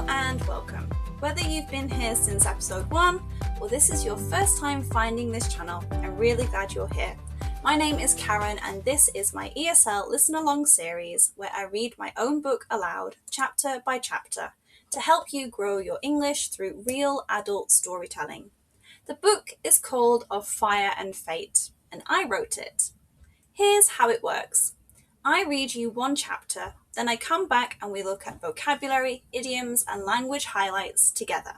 Hello and welcome. Whether you've been here since episode 1 or this is your first time finding this channel, I'm really glad you're here. My name is Karen and this is my ESL Listen-Along Series where I read my own book aloud, chapter by chapter, to help you grow your English through real adult storytelling. The book is called Of Fire and Fate, and I wrote it. Here's how it works. I read you one chapter, then I come back and we look at vocabulary, idioms, and language highlights together.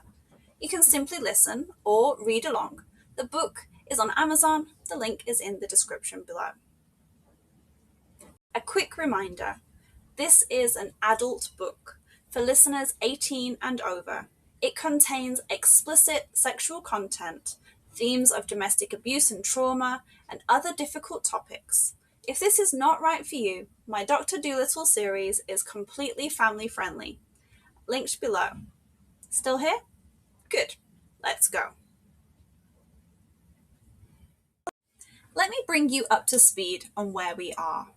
You can simply listen or read along. The book is on Amazon. The link is in the description below. A quick reminder, this is an adult book for listeners 18 and over. It contains explicit sexual content, themes of domestic abuse and trauma, and other difficult topics. If this is not right for you, my Dr. Dolittle series is completely family friendly. Linked below. Still here? Good. Let's go. Let me bring you up to speed on where we are.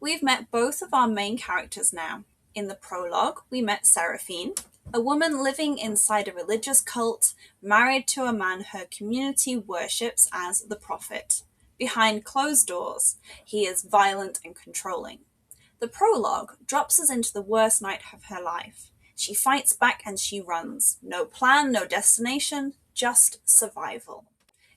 We've met both of our main characters now. In the prologue, we met Seraphine, a woman living inside a religious cult, married to a man her community worships as the prophet. Behind closed doors, he is violent and controlling. The prologue drops us into the worst night of her life. She fights back and she runs. No plan, no destination, just survival.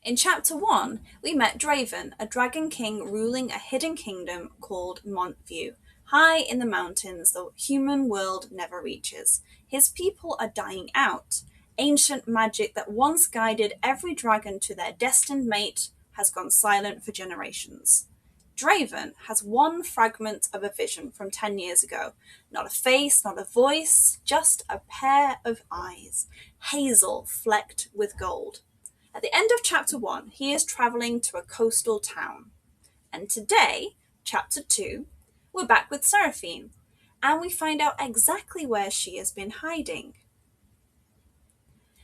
In chapter 1, we met Draven, a dragon king ruling a hidden kingdom called Montview, high in the mountains the human world never reaches. His people are dying out. Ancient magic that once guided every dragon to their destined mate has gone silent for generations. Draven has one fragment of a vision from 10 years ago. Not a face, not a voice, just a pair of eyes, hazel flecked with gold. At the end of chapter 1, he is travelling to a coastal town. And today, chapter 2, we're back with Seraphine, and we find out exactly where she has been hiding.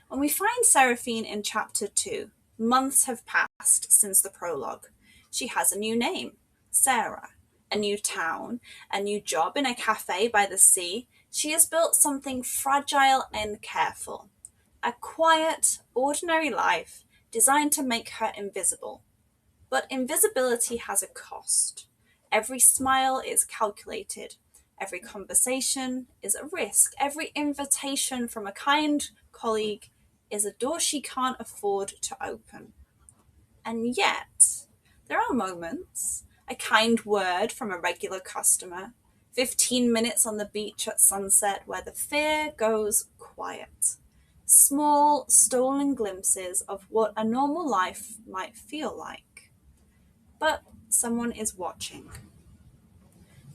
When we find Seraphine in chapter 2, months have passed since the prologue. She has a new name, Sarah, a new town, a new job in a cafe by the sea. She has built something fragile and careful. A quiet, ordinary life designed to make her invisible. But invisibility has a cost. Every smile is calculated. Every conversation is a risk. Every invitation from a kind colleague is a door she can't afford to open. And yet, there are moments, a kind word from a regular customer, 15 minutes on the beach at sunset where the fear goes quiet. Small, stolen glimpses of what a normal life might feel like. But someone is watching.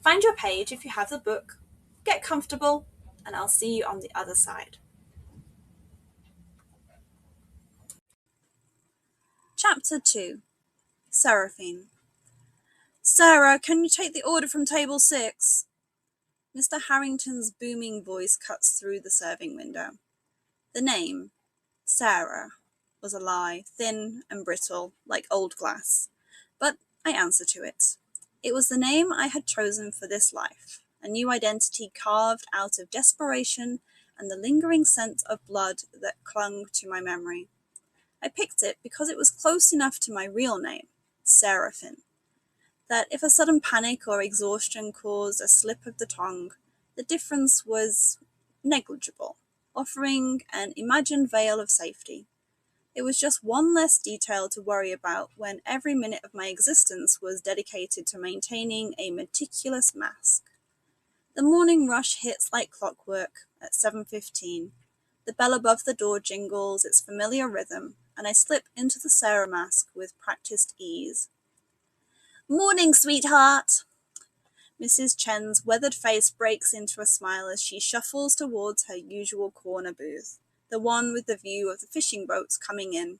Find your page if you have the book, get comfortable, and I'll see you on the other side. Chapter 2. Seraphine. Sarah, can you take the order from table 6? Mr. Harrington's booming voice cuts through the serving window. The name, Sarah, was a lie, thin and brittle, like old glass. But I answer to it. It was the name I had chosen for this life, a new identity carved out of desperation and the lingering scent of blood that clung to my memory. I picked it because it was close enough to my real name, Seraphine, that if a sudden panic or exhaustion caused a slip of the tongue, the difference was negligible, offering an imagined veil of safety. It was just one less detail to worry about when every minute of my existence was dedicated to maintaining a meticulous mask. The morning rush hits like clockwork at 7:15. The bell above the door jingles its familiar rhythm, and I slip into the Sarah mask with practiced ease. Morning, sweetheart! Mrs. Chen's weathered face breaks into a smile as she shuffles towards her usual corner booth, the one with the view of the fishing boats coming in.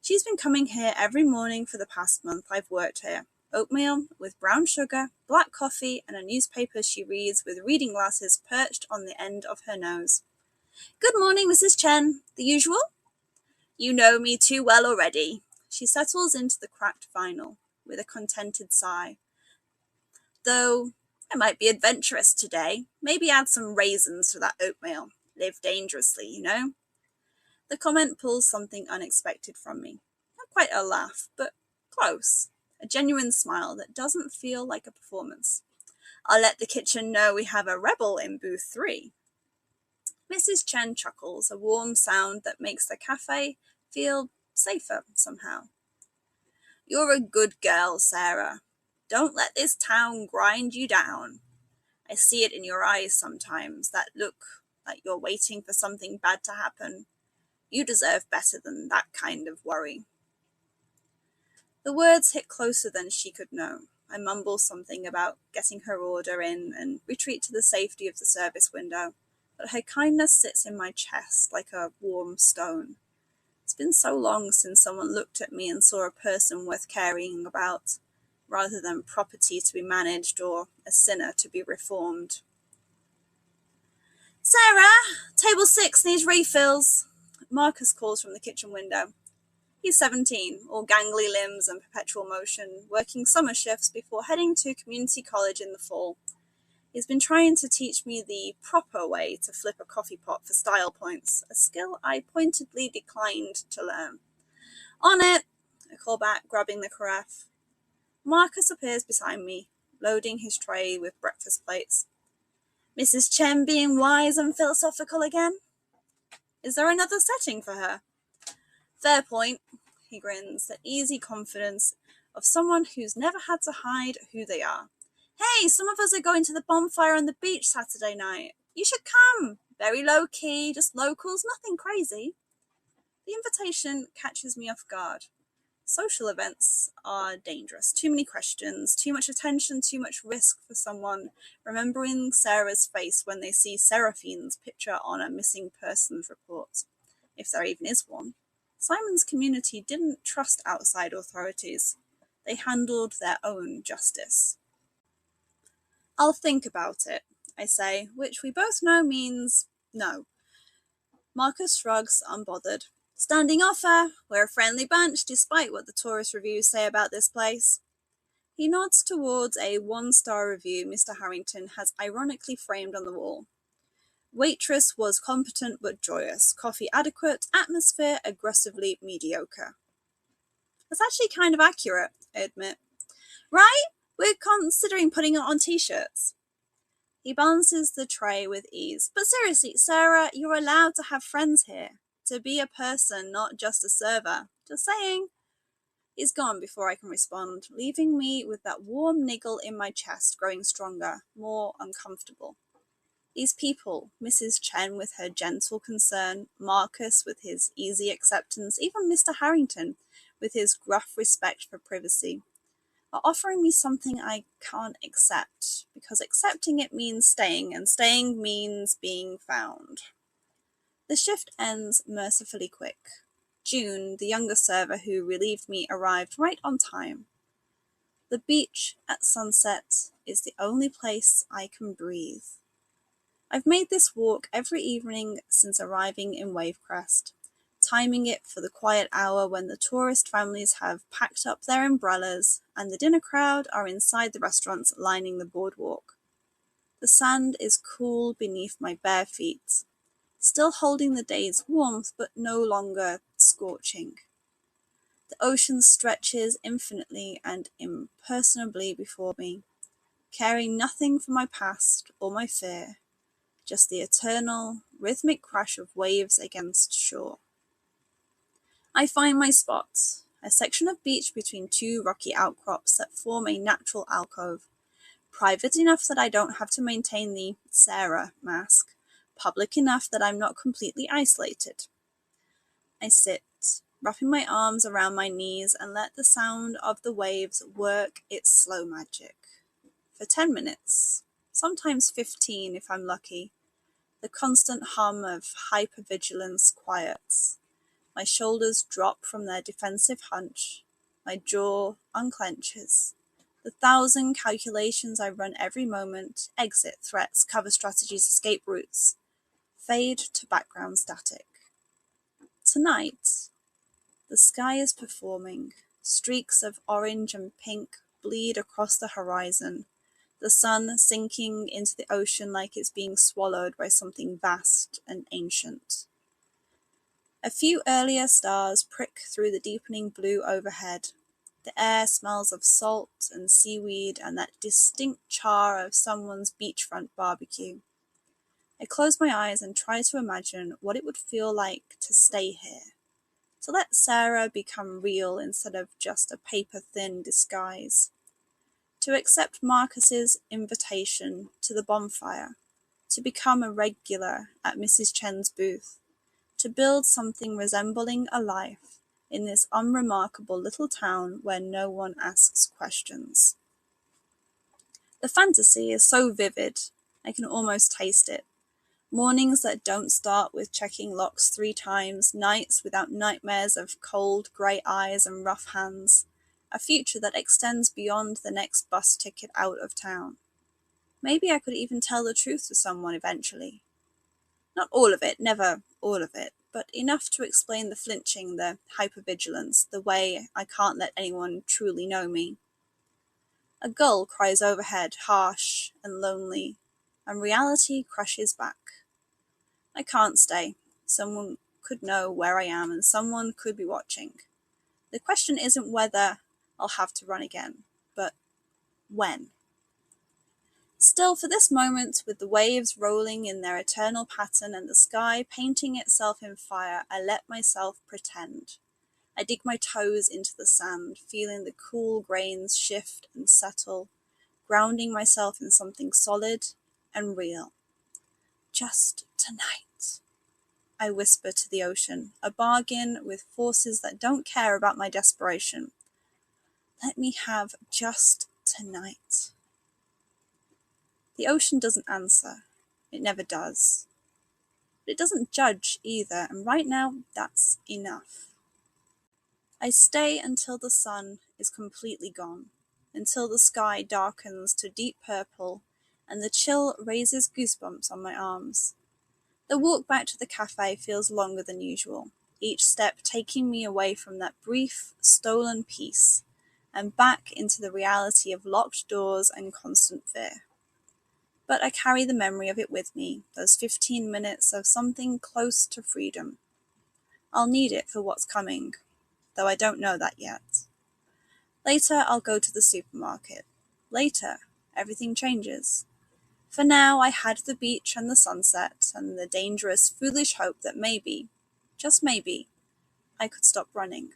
She's been coming here every morning for the past month I've worked here. Oatmeal with brown sugar, black coffee, and a newspaper she reads with reading glasses perched on the end of her nose. Good morning, Mrs. Chen. The usual? You know me too well already. She settles into the cracked vinyl with a contented sigh. Though I might be adventurous today. Maybe add some raisins to that oatmeal. Live dangerously, you know? The comment pulls something unexpected from me. Not quite a laugh, but close. A genuine smile that doesn't feel like a performance. I'll let the kitchen know we have a rebel in booth 3. Mrs. Chen chuckles, a warm sound that makes the cafe feel safer somehow. You're a good girl, Sarah. Don't let this town grind you down. I see it in your eyes sometimes, that look like you're waiting for something bad to happen. You deserve better than that kind of worry. The words hit closer than she could know. I mumble something about getting her order in and retreat to the safety of the service window, but her kindness sits in my chest like a warm stone. It's been so long since someone looked at me and saw a person worth caring about, rather than property to be managed or a sinner to be reformed. Sarah, table 6 needs refills, Marcus calls from the kitchen window. He's 17, all gangly limbs and perpetual motion, working summer shifts before heading to community college in the fall. He's been trying to teach me the proper way to flip a coffee pot for style points, a skill I pointedly declined to learn. On it, I call back, grabbing the carafe. Marcus appears beside me, loading his tray with breakfast plates. Mrs. Chen being wise and philosophical again? Is there another setting for her? Fair point, he grins, the easy confidence of someone who's never had to hide who they are. Hey, some of us are going to the bonfire on the beach Saturday night. You should come. Very low key, just locals, nothing crazy. The invitation catches me off guard. Social events are dangerous. Too many questions, too much attention, too much risk for someone remembering Sarah's face when they see Seraphine's picture on a missing persons report, if there even is one. Simon's community didn't trust outside authorities. They handled their own justice. I'll think about it, I say, which we both know means no. Marcus shrugs, unbothered. Standing offer, we're a friendly bunch despite what the tourist reviews say about this place. He nods towards a 1-star review Mr. Harrington has ironically framed on the wall. Waitress was competent but joyous, coffee adequate, atmosphere aggressively mediocre. That's actually kind of accurate, I admit. Right? We're considering putting it on t-shirts. He balances the tray with ease. But seriously, Sarah, you're allowed to have friends here. To be a person, not just a server. Just saying. He's gone before I can respond, leaving me with that warm niggle in my chest growing stronger, more uncomfortable. These people, Mrs. Chen with her gentle concern, Marcus with his easy acceptance, even Mr. Harrington with his gruff respect for privacy, are offering me something I can't accept, because accepting it means staying, and staying means being found. The shift ends mercifully quick. June, the younger server who relieved me, arrived right on time. The beach at sunset is the only place I can breathe. I've made this walk every evening since arriving in Wavecrest, timing it for the quiet hour when the tourist families have packed up their umbrellas and the dinner crowd are inside the restaurants lining the boardwalk. The sand is cool beneath my bare feet, still holding the day's warmth but no longer scorching. The ocean stretches infinitely and impersonably before me, caring nothing for my past or my fear, just the eternal, rhythmic crash of waves against shore. I find my spot, a section of beach between 2 rocky outcrops that form a natural alcove, private enough that I don't have to maintain the Sarah mask, public enough that I'm not completely isolated. I sit, wrapping my arms around my knees and let the sound of the waves work its slow magic. For 10 minutes, sometimes 15 if I'm lucky, the constant hum of hypervigilance quiets. My shoulders drop from their defensive hunch. My jaw unclenches. The 1,000 calculations I run every moment, exit, threats, cover strategies, escape routes, fade to background static. Tonight, the sky is performing. Streaks of orange and pink bleed across the horizon. the sun sinking into the ocean like it's being swallowed by something vast and ancient. A few earlier stars prick through the deepening blue overhead. The air smells of salt and seaweed and that distinct char of someone's beachfront barbecue. I close my eyes and try to imagine what it would feel like to stay here, to let Sarah become real instead of just a paper-thin disguise, to accept Marcus's invitation to the bonfire, to become a regular at Mrs. Chen's booth, to build something resembling a life in this unremarkable little town where no one asks questions. The fantasy is so vivid, I can almost taste it. Mornings that don't start with checking locks 3 times, nights without nightmares of cold, grey eyes and rough hands, a future that extends beyond the next bus ticket out of town. Maybe I could even tell the truth to someone eventually. Not all of it, never all of it, but enough to explain the flinching, the hypervigilance, the way I can't let anyone truly know me. A gull cries overhead, harsh and lonely, and reality crashes back. I can't stay. Someone could know where I am, and someone could be watching. The question isn't whether I'll have to run again, but when. Still, for this moment, with the waves rolling in their eternal pattern and the sky painting itself in fire, I let myself pretend. I dig my toes into the sand, feeling the cool grains shift and settle, grounding myself in something solid and real. Just tonight, I whisper to the ocean, a bargain with forces that don't care about my desperation. Let me have just tonight. The ocean doesn't answer. It never does. But it doesn't judge either, and right now, that's enough. I stay until the sun is completely gone, until the sky darkens to deep purple, and the chill raises goosebumps on my arms. The walk back to the cafe feels longer than usual, each step taking me away from that brief, stolen peace, and back into the reality of locked doors and constant fear. But I carry the memory of it with me, those 15 minutes of something close to freedom. I'll need it for what's coming, though I don't know that yet. Later, I'll go to the supermarket. Later, everything changes. For now, I had the beach and the sunset, and the dangerous, foolish hope that maybe, just maybe, I could stop running.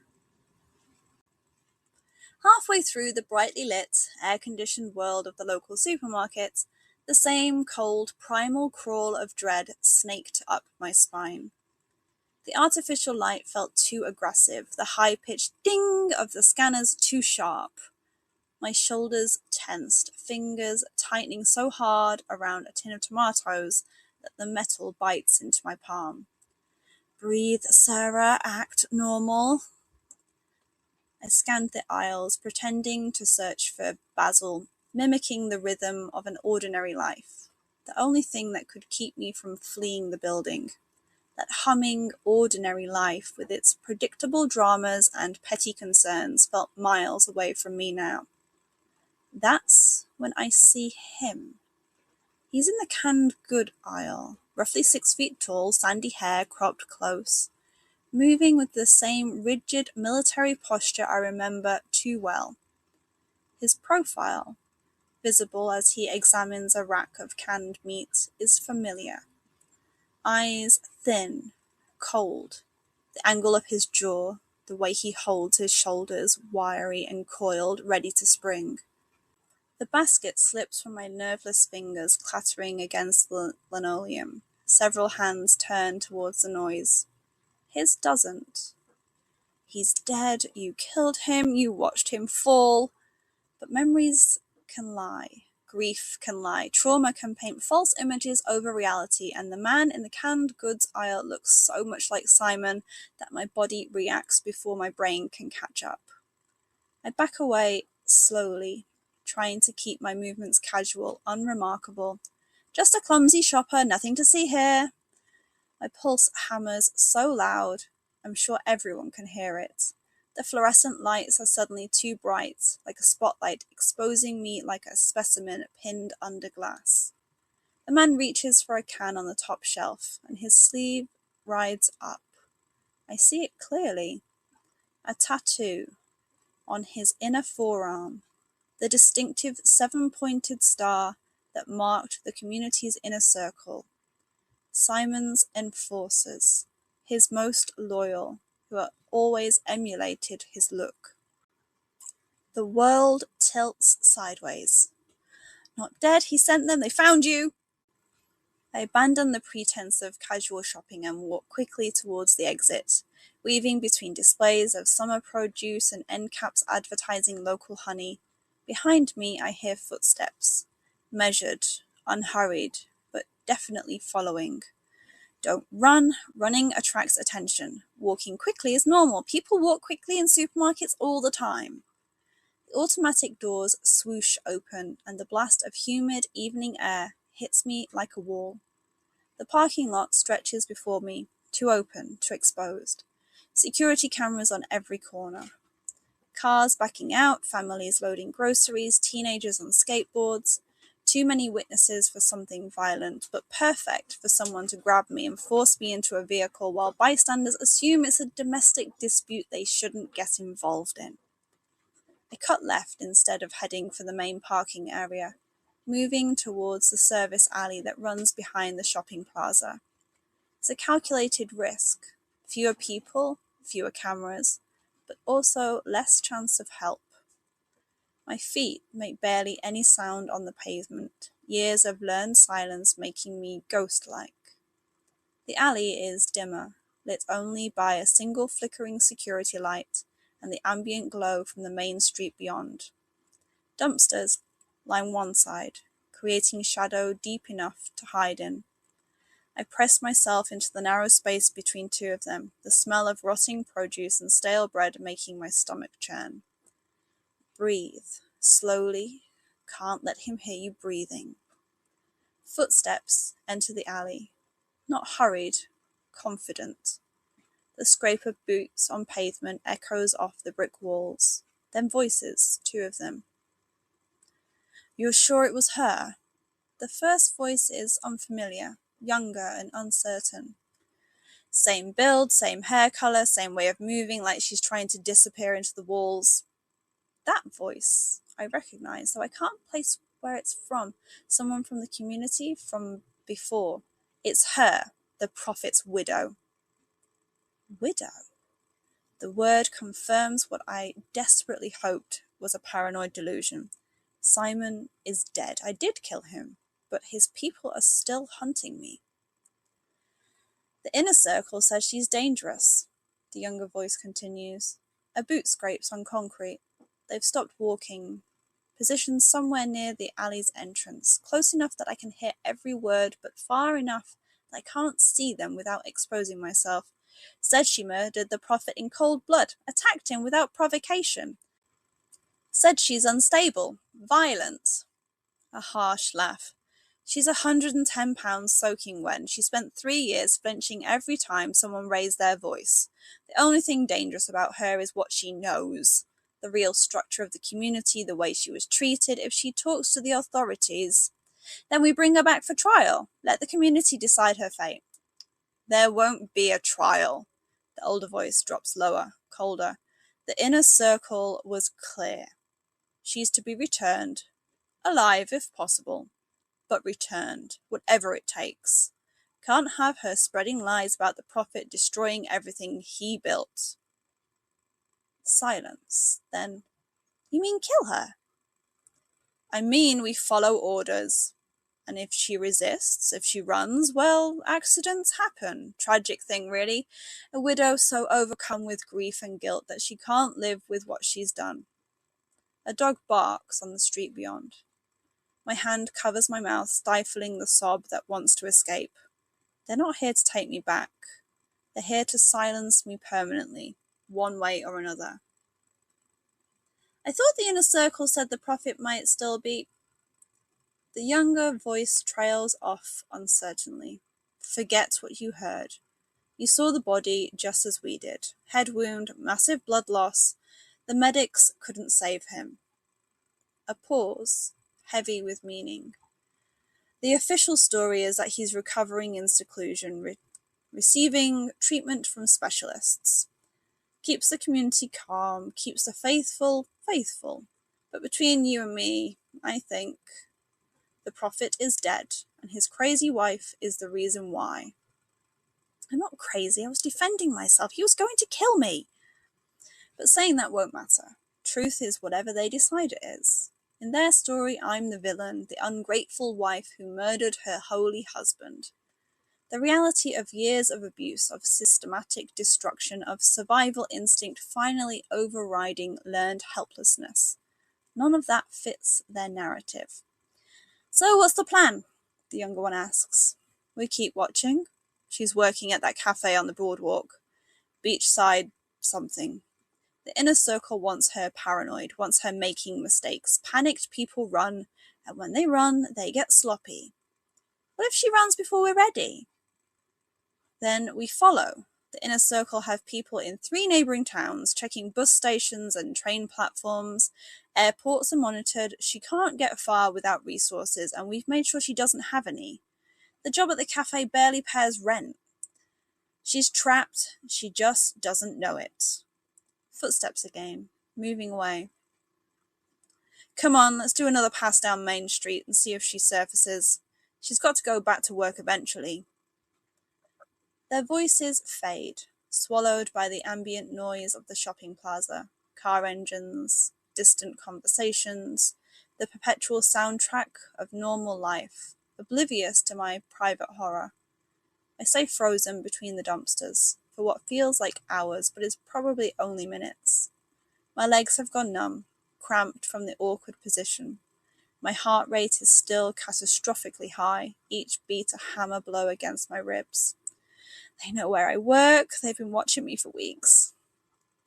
Halfway through the brightly lit, air-conditioned world of the local supermarket, the same cold, primal crawl of dread snaked up my spine. The artificial light felt too aggressive, the high-pitched ding of the scanners too sharp. My shoulders tensed, fingers tightening so hard around a tin of tomatoes that the metal bites into my palm. Breathe, Sarah, act normal. I scanned the aisles, pretending to search for basil, mimicking the rhythm of an ordinary life, the only thing that could keep me from fleeing the building. That humming, ordinary life with its predictable dramas and petty concerns felt miles away from me now. That's when I see him. He's in the canned good aisle, roughly 6 feet tall, sandy hair cropped close, moving with the same rigid military posture I remember too well. His profile, visible as he examines a rack of canned meat, is familiar. Eyes thin, cold, the angle of his jaw, the way he holds his shoulders wiry and coiled, ready to spring. The basket slips from my nerveless fingers, clattering against the linoleum. Several hands turn towards the noise. His doesn't. He's dead, you killed him, you watched him fall. But memories can lie. Grief can lie. Trauma can paint false images over reality, and the man in the canned goods aisle looks so much like Simon that my body reacts before my brain can catch up. I back away slowly, trying to keep my movements casual, unremarkable. Just a clumsy shopper, nothing to see here. My pulse hammers so loud, I'm sure everyone can hear it. The fluorescent lights are suddenly too bright, like a spotlight, exposing me like a specimen pinned under glass. The man reaches for a can on the top shelf, and his sleeve rides up. I see it clearly. A tattoo on his inner forearm, the distinctive seven-pointed star that marked the community's inner circle. Simon's enforcers, his most loyal, who are always emulated his look. The world tilts sideways. Not dead, he sent them, they found you! I abandon the pretense of casual shopping and walk quickly towards the exit, weaving between displays of summer produce and end caps advertising local honey. Behind me I hear footsteps, measured, unhurried, but definitely following. Don't run. Running attracts attention. Walking quickly is normal. People walk quickly in supermarkets all the time. The automatic doors swoosh open, and the blast of humid evening air hits me like a wall. The parking lot stretches before me, too open, too exposed. Security cameras on every corner. Cars backing out, families loading groceries, teenagers on skateboards. Too many witnesses for something violent, but perfect for someone to grab me and force me into a vehicle while bystanders assume it's a domestic dispute they shouldn't get involved in. I cut left instead of heading for the main parking area, moving towards the service alley that runs behind the shopping plaza. It's a calculated risk. Fewer people, fewer cameras, but also less chance of help. My feet make barely any sound on the pavement, years of learned silence making me ghost-like. The alley is dimmer, lit only by a single flickering security light and the ambient glow from the main street beyond. Dumpsters line one side, creating shadow deep enough to hide in. I press myself into the narrow space between two of them, the smell of rotting produce and stale bread making my stomach churn. Breathe, slowly. Can't let him hear you breathing. Footsteps enter the alley, not hurried, confident. The scrape of boots on pavement echoes off the brick walls. Then voices, two of them. You're sure it was her? The first voice is unfamiliar, younger and uncertain. Same build, same hair color, same way of moving, like she's trying to disappear into the walls. That voice I recognize, though I can't place where it's from. Someone from the community from before. It's her, the prophet's widow. Widow? The word confirms what I desperately hoped was a paranoid delusion. Simon is dead. I did kill him, but his people are still hunting me. The inner circle says she's dangerous, the younger voice continues. A boot scrapes on concrete. They've stopped walking, positioned somewhere near the alley's entrance, close enough that I can hear every word, but far enough that I can't see them without exposing myself. Said she murdered the prophet in cold blood, attacked him without provocation. Said she's unstable, violent. A harsh laugh. She's 110 pounds soaking wet, and she spent 3 years flinching every time someone raised their voice. The only thing dangerous about her is what she knows. The real structure of the community, the way she was treated. If she talks to the authorities, then we bring her back for trial. Let the community decide her fate. There won't be a trial. The older voice drops lower, colder. The inner circle was clear. She's to be returned, alive if possible, but returned, whatever it takes. Can't have her spreading lies about the prophet destroying everything he built. Silence. Then, you mean kill her? I mean we follow orders. And if she resists, if she runs, well, accidents happen. Tragic thing, really. A widow so overcome with grief and guilt that she can't live with what she's done. A dog barks on the street beyond. My hand covers my mouth, stifling the sob that wants to escape. They're not here to take me back. They're here to silence me permanently, one way or another. I thought the inner circle said the prophet might still be... The younger voice trails off uncertainly. Forget what you heard. You saw the body just as we did. Head wound, massive blood loss. The medics couldn't save him. A pause, heavy with meaning. The official story is that he's recovering in seclusion, receiving treatment from specialists. Keeps the community calm, keeps the faithful faithful. But between you and me, I think the prophet is dead, and his crazy wife is the reason why. I'm not crazy, I was defending myself. He was going to kill me. But saying that won't matter. Truth is whatever they decide it is. In their story, I'm the villain, the ungrateful wife who murdered her holy husband. The reality of years of abuse, of systematic destruction, of survival instinct finally overriding learned helplessness. None of that fits their narrative. So what's the plan? The younger one asks. We keep watching. She's working at that cafe on the boardwalk. Beachside something. The inner circle wants her paranoid, wants her making mistakes. Panicked people run, and when they run, they get sloppy. What if she runs before we're ready? Then we follow. The inner circle have people in 3 neighbouring towns, checking bus stations and train platforms. Airports are monitored. She can't get far without resources, and we've made sure she doesn't have any. The job at the cafe barely pays rent. She's trapped. She just doesn't know it. Footsteps again, moving away. Come on, let's do another pass down Main Street and see if she surfaces. She's got to go back to work eventually. Their voices fade, swallowed by the ambient noise of the shopping plaza, car engines, distant conversations, the perpetual soundtrack of normal life, oblivious to my private horror. I stay frozen between the dumpsters, for what feels like hours, but is probably only minutes. My legs have gone numb, cramped from the awkward position. My heart rate is still catastrophically high, each beat a hammer blow against my ribs. They know where I work, they've been watching me for weeks.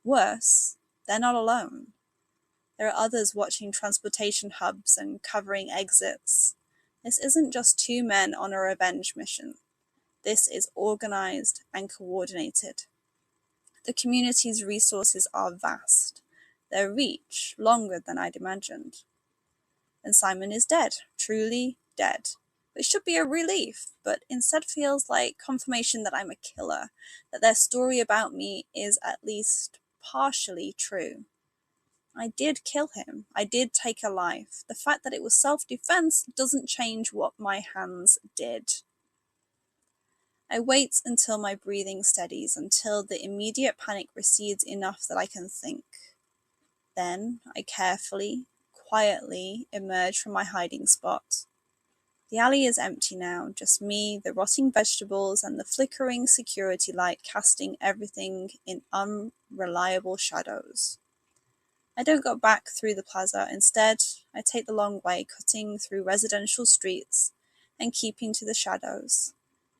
Worse, they're not alone. There are others watching transportation hubs and covering exits. This isn't just 2 men on a revenge mission. This is organized and coordinated. The community's resources are vast, their reach longer than I'd imagined. And Simon is dead, truly dead. Which should be a relief, but instead feels like confirmation that I'm a killer, that their story about me is at least partially true. I did kill him. I did take a life. The fact that it was self-defense doesn't change what my hands did. I wait until my breathing steadies, until the immediate panic recedes enough that I can think. Then I carefully, quietly emerge from my hiding spot. The alley is empty now, just me, the rotting vegetables, and the flickering security light casting everything in unreliable shadows. I don't go back through the plaza. Instead, I take the long way, cutting through residential streets and keeping to the shadows.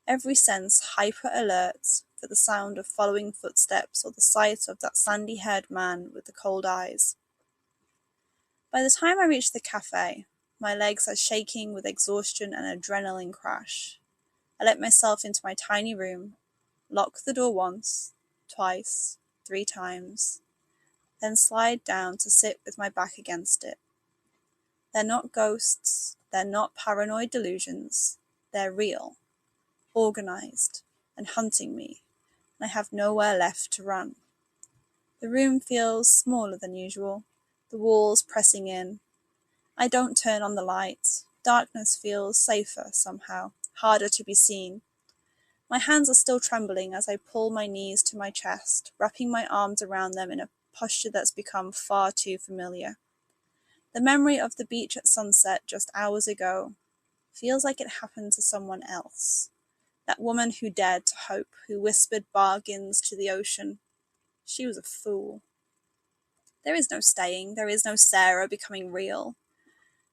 Every sense hyper-alert for the sound of following footsteps or the sight of that sandy-haired man with the cold eyes. By the time I reach the cafe, my legs are shaking with exhaustion and adrenaline crash. I let myself into my tiny room, lock the door once, twice, 3 times, then slide down to sit with my back against it. They're not ghosts, they're not paranoid delusions, they're real, organized, and hunting me, and I have nowhere left to run. The room feels smaller than usual, the walls pressing in. I don't turn on the lights. Darkness feels safer somehow, harder to be seen. My hands are still trembling as I pull my knees to my chest, wrapping my arms around them in a posture that's become far too familiar. The memory of the beach at sunset just hours ago feels like it happened to someone else. That woman who dared to hope, who whispered bargains to the ocean. She was a fool. There is no staying, there is no Sarah becoming real.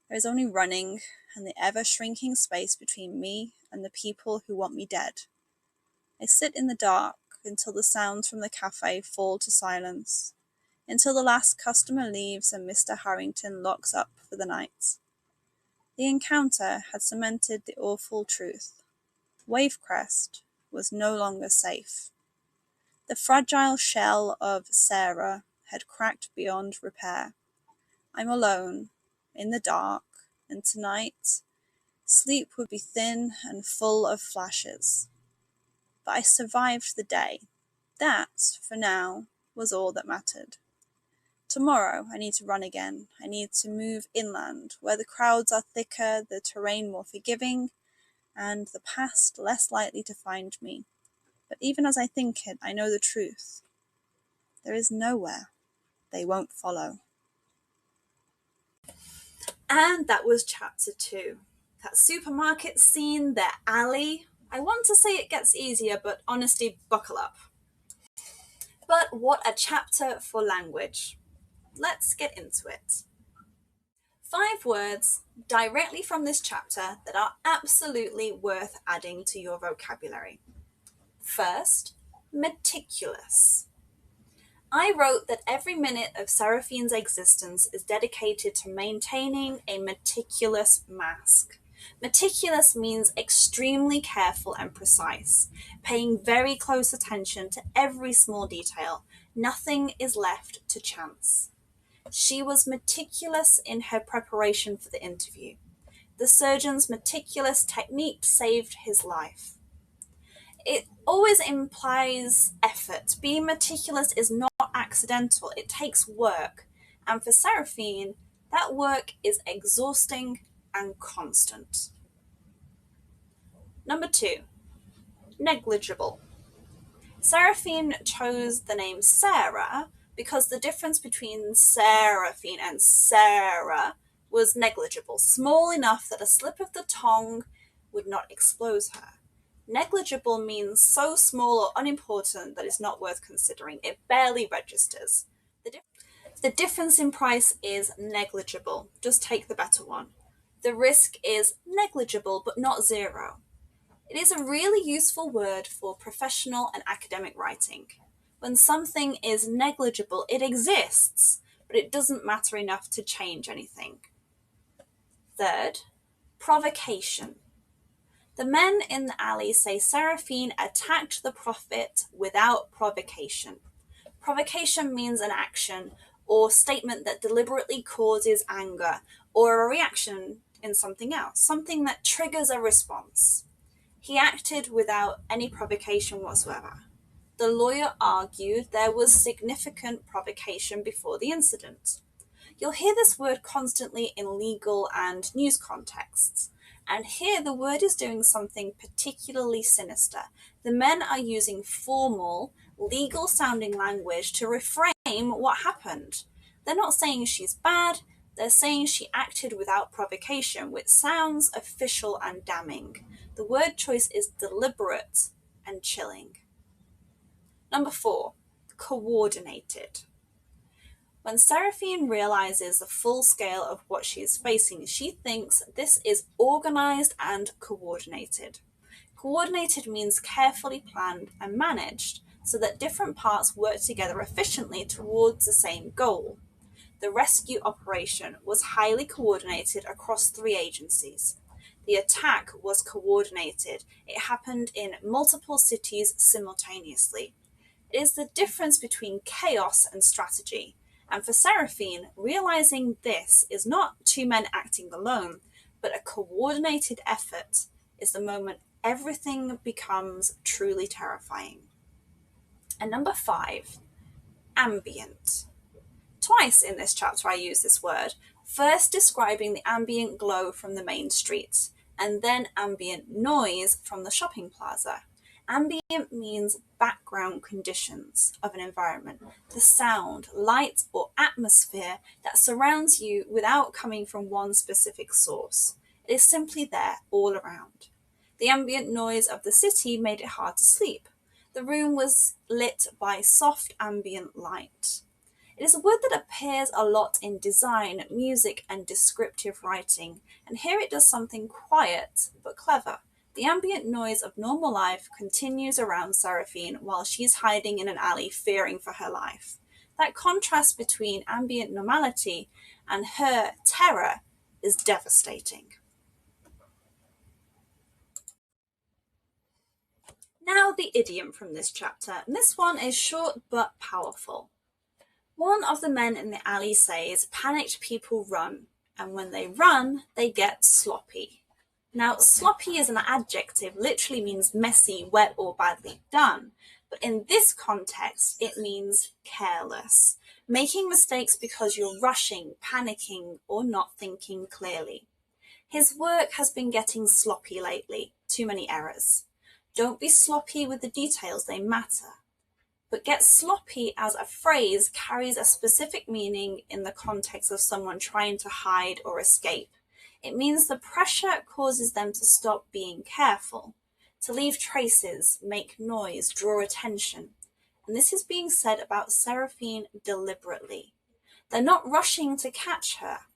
There is only running, and the ever-shrinking space between me and the people who want me dead. I sit in the dark until the sounds from the cafe fall to silence, until the last customer leaves and Mr. Harrington locks up for the night. The encounter had cemented the awful truth. Wavecrest was no longer safe. The fragile shell of Sarah had cracked beyond repair. I'm alone, in the dark, and tonight, sleep would be thin and full of flashes. But I survived the day. That, for now, was all that mattered. Tomorrow I need to run again. I need to move inland, where the crowds are thicker, the terrain more forgiving, and the past less likely to find me. But even as I think it, I know the truth. There is nowhere they won't follow. And that was chapter 2. That supermarket scene, their alley. I want to say it gets easier, but honestly, buckle up. But what a chapter for language. Let's get into it. 5 words directly from this chapter that are absolutely worth adding to your vocabulary. First, meticulous. I wrote that every minute of Seraphine's existence is dedicated to maintaining a meticulous mask. Meticulous means extremely careful and precise, paying very close attention to every small detail. Nothing is left to chance. She was meticulous in her preparation for the interview. The surgeon's meticulous technique saved his life. It always implies effort. Being meticulous is not accidental. It takes work. And for Seraphine, that work is exhausting and constant. Number 2, negligible. Seraphine chose the name Sarah because the difference between Seraphine and Sarah was negligible, small enough that a slip of the tongue would not expose her. Negligible means so small or unimportant that it's not worth considering. It barely registers. The difference in price is negligible. Just take the better one. The risk is negligible, but not zero. It is a really useful word for professional and academic writing. When something is negligible, it exists, but it doesn't matter enough to change anything. Third, provocation. The men in the alley say Seraphine attacked the prophet without provocation. Provocation means an action or statement that deliberately causes anger or a reaction in something else, something that triggers a response. He acted without any provocation whatsoever. The lawyer argued there was significant provocation before the incident. You'll hear this word constantly in legal and news contexts. And here the word is doing something particularly sinister. The men are using formal, legal-sounding language to reframe what happened. They're not saying she's bad, they're saying she acted without provocation, which sounds official and damning. The word choice is deliberate and chilling. Number 4, coordinated. When Seraphine realizes the full scale of what she is facing, she thinks this is organized and coordinated. Coordinated means carefully planned and managed so that different parts work together efficiently towards the same goal. The rescue operation was highly coordinated across 3 agencies. The attack was coordinated. It happened in multiple cities simultaneously. It is the difference between chaos and strategy. And for Seraphine, realizing this is not 2 men acting alone, but a coordinated effort is the moment everything becomes truly terrifying. And number 5, ambient. Twice in this chapter I use this word, first describing the ambient glow from the main street, and then ambient noise from the shopping plaza. Ambient means background conditions of an environment, the sound, light, or atmosphere that surrounds you without coming from one specific source. It is simply there all around. The ambient noise of the city made it hard to sleep. The room was lit by soft ambient light. It is a word that appears a lot in design, music, and descriptive writing, and here it does something quiet but clever. The ambient noise of normal life continues around Seraphine while she's hiding in an alley fearing for her life. That contrast between ambient normality and her terror is devastating. Now the idiom from this chapter, and this one is short but powerful. One of the men in the alley says, "Panicked people run, and when they run, they get sloppy." Now, sloppy is an adjective, literally means messy, wet, or badly done. But in this context, it means careless, making mistakes because you're rushing, panicking, or not thinking clearly. His work has been getting sloppy lately, too many errors. Don't be sloppy with the details, they matter. But get sloppy as a phrase carries a specific meaning in the context of someone trying to hide or escape. It means the pressure causes them to stop being careful, to leave traces, make noise, draw attention. And this is being said about Seraphine deliberately. They're not rushing to catch her.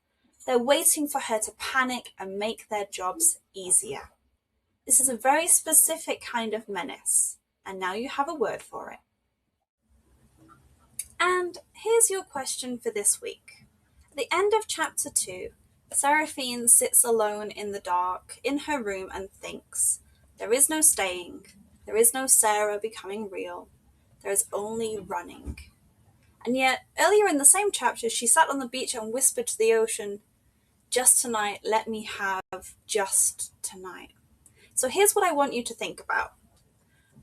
They're waiting for her to panic and make their jobs easier. This is a very specific kind of menace, and now you have a word for it. And here's your question for this week. At the end of chapter 2, Seraphine sits alone in the dark in her room and thinks. There is no staying. There is no Sarah becoming real. There is only running. And yet, earlier in the same chapter, she sat on the beach and whispered to the ocean, "Just tonight, let me have just tonight." So here's what I want you to think about.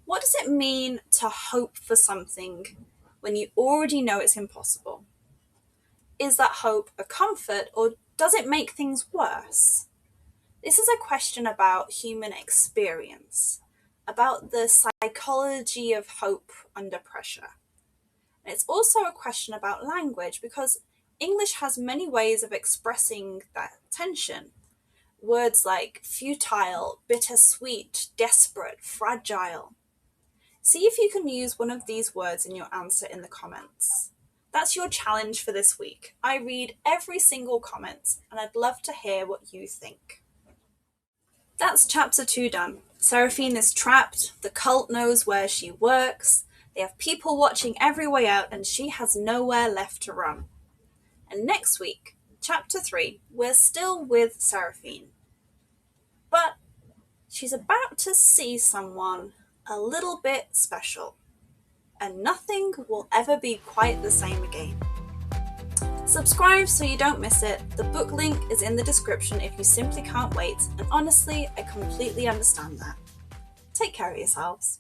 What does it mean to hope for something when you already know it's impossible? Is that hope a comfort, or does it make things worse? This is a question about human experience, about the psychology of hope under pressure. And it's also a question about language, because English has many ways of expressing that tension. Words like futile, bittersweet, desperate, fragile. See if you can use one of these words in your answer in the comments. That's your challenge for this week. I read every single comment, and I'd love to hear what you think. That's chapter 2 done. Seraphine is trapped, the cult knows where she works, they have people watching every way out, and she has nowhere left to run. And next week, chapter 3, we're still with Seraphine. But she's about to see someone a little bit special. And nothing will ever be quite the same again. Subscribe so you don't miss it. The book link is in the description if you simply can't wait, and honestly, I completely understand that. Take care of yourselves.